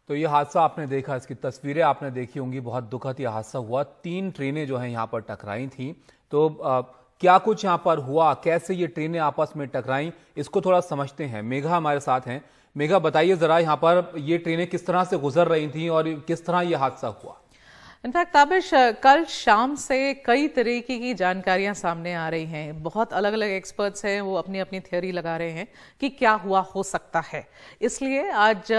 तो ये हादसा आपने देखा, इसकी तस्वीरें आपने देखी होंगी। बहुत दुखद ये हादसा हुआ। 3 ट्रेनें जो हैं यहाँ पर टकराई थी। तो क्या कुछ यहाँ पर हुआ, कैसे ये ट्रेनें आपस में टकराई, इसको थोड़ा समझते हैं। मेघा हमारे साथ हैं। मेघा, बताइए जरा, यहाँ पर ये ट्रेनें किस तरह से गुजर रही थी और किस तरह ये हादसा हुआ। इनफैक्ट ताबिश, कल शाम से कई तरीके की जानकारियां सामने आ रही हैं। बहुत अलग अलग एक्सपर्ट्स हैं, वो अपनी अपनी थ्योरी लगा रहे हैं कि क्या हुआ हो सकता है। इसलिए आज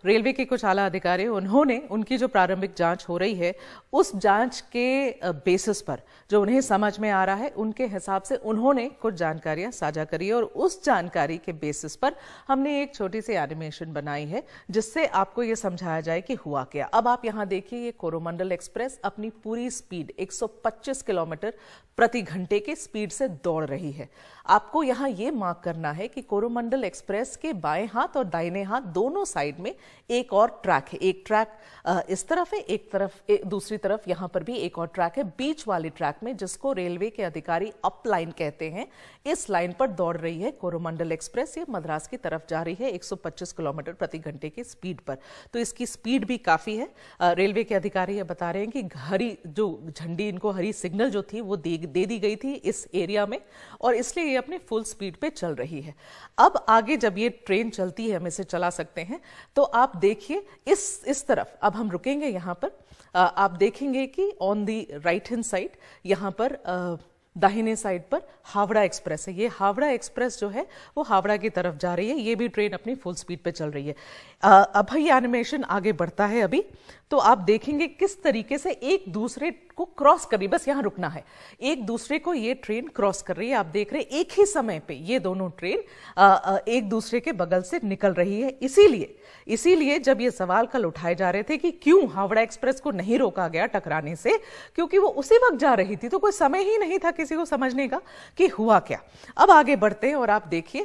रेलवे के कुछ आला अधिकारी, उन्होंने उनकी जो प्रारंभिक जांच हो रही है, उस जांच के बेसिस पर जो उन्हें समझ में आ रहा है, उनके हिसाब से उन्होंने कुछ जानकारियां साझा करी और उस जानकारी के बेसिस पर हमने एक छोटी सी एनिमेशन बनाई है जिससे आपको ये समझाया जाए कि हुआ क्या। अब आप यहाँ देखिए, ये कोरोमंडल एक्सप्रेस अपनी पूरी स्पीड 125 किलोमीटर प्रति घंटे के स्पीड से दौड़ रही है। आपको यहां यह मार्क करना है कि कोरोमंडल एक्सप्रेस के बाएं हाथ और दाहिने हाथ दोनों साइड में एक और ट्रैक है। एक ट्रैक इस तरफ है, एक तरफ दूसरी तरफ यहां पर भी एक और ट्रैक है। बीच वाली ट्रैक में, जिसको रेलवे के अधिकारी अप लाइन कहते हैं, इस लाइन पर दौड़ रही है कोरोमंडल एक्सप्रेस। ये मद्रास की तरफ जा रही है 125 किलोमीटर प्रति घंटे की स्पीड पर। तो इसकी स्पीड भी काफी है। रेलवे के अधिकारी ये बता रहे हैं कि हरी जो झंडी, इनको हरी सिग्नल जो थी वो दे दी गई थी इस एरिया में, और इसलिए ये अपनी फुल स्पीड पे चल रही है। अब आगे जब ये ट्रेन चलती है, हम इसे चला सकते हैं, तो आप देखिए इस तरफ अब हम रुकेंगे। यहां पर आप देखेंगे कि on the right hand side, यहां पर दाहिने साइड पर हावड़ा एक्सप्रेस है। ये हावड़ा एक्सप्रेस जो है वो हावड़ा की तरफ जा रही है। ये भी ट्रेन अपनी फुल स्पीड पे चल रही है। अब ये एनिमेशन आगे बढ़ता है अभी, तो आप देखेंगे किस तरीके से एक दूसरे को क्रॉस कर रही है। बस यहां रुकना है। एक दूसरे को ये ट्रेन क्रॉस कर रही है। आप देख रहे हैं एक ही समय पे ये दोनों ट्रेन एक दूसरे के बगल से निकल रही है। इसीलिए जब ये सवाल कल उठाए जा रहे थे कि क्यों हावड़ा एक्सप्रेस को नहीं रोका गया टकराने से, क्योंकि वो उसी वक्त जा रही थी, तो कोई समय ही नहीं था किसी को समझने का कि हुआ क्या। अब आगे बढ़ते हैं और आप देखिए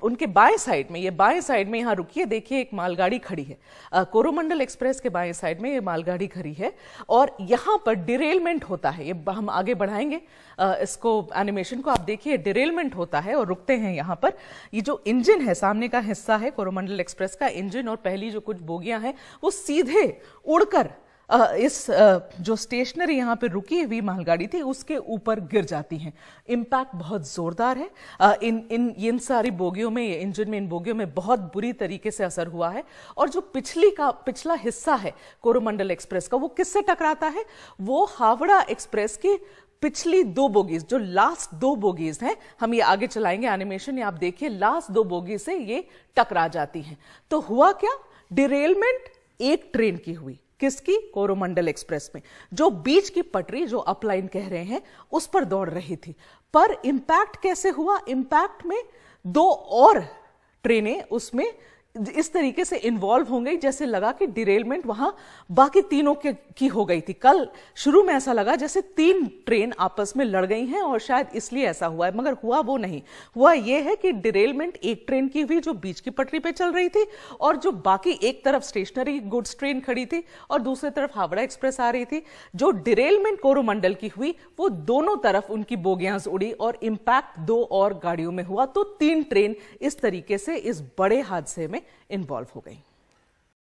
उनके बाएं साइड में, ये बाएं साइड में यहां रुकिए, देखिए एक मालगाड़ी खड़ी है। कोरोमंडल एक्सप्रेस के बाएं साइड में ये मालगाड़ी खड़ी है और यहां पर डिरेलमेंट होता है। ये हम आगे बढ़ाएंगे इसको, एनिमेशन को। आप देखिए डिरेलमेंट होता है और रुकते हैं यहां पर। ये जो इंजन है, सामने का हिस्सा है कोरोमंडल एक्सप्रेस का इंजन, और पहली जो कुछ बोगियां हैं वो सीधे उड़कर इस जो स्टेशनरी यहां पे रुकी हुई मालगाड़ी थी उसके ऊपर गिर जाती हैं। इंपैक्ट बहुत जोरदार है। इन सारी बोगियों में, इंजन में, इन बोगियों में बहुत बुरी तरीके से असर हुआ है। और जो पिछला हिस्सा है कोरोमंडल एक्सप्रेस का, वो किससे टकराता है? वो हावड़ा एक्सप्रेस की पिछली 2 बोगीज, जो लास्ट 2 बोगीज हैं, हम ये आगे चलाएंगे एनिमेशन। आप देखिए लास्ट 2 बोगी से ये टकरा जाती हैं। तो हुआ क्या? डिरेलमेंट एक ट्रेन की हुई। किसकी? कोरोमंडल एक्सप्रेस में, जो बीच की पटरी, जो अपलाइन कह रहे हैं, उस पर दौड़ रही थी। पर इंपैक्ट कैसे हुआ? इंपैक्ट में 2 और ट्रेनें उसमें इस तरीके से इन्वॉल्व हो गई, जैसे लगा कि डिरेलमेंट वहां बाकी तीनों की हो गई थी। कल शुरू में ऐसा लगा जैसे 3 ट्रेन आपस में लड़ गई हैं और शायद इसलिए ऐसा हुआ है, मगर हुआ वो नहीं। हुआ ये है कि डिरेलमेंट एक ट्रेन की हुई जो बीच की पटरी पे चल रही थी, और जो बाकी एक तरफ स्टेशनरी गुड्स ट्रेन खड़ी थी और दूसरी तरफ हावड़ा एक्सप्रेस आ रही थी। जो डिरेलमेंट कोरोमंडल की हुई, वो दोनों तरफ उनकी बोगियां उड़ी और इंपैक्ट 2 और गाड़ियों में हुआ। तो 3 ट्रेन इस तरीके से इस बड़े हादसे में इन्वॉल्व हो गई।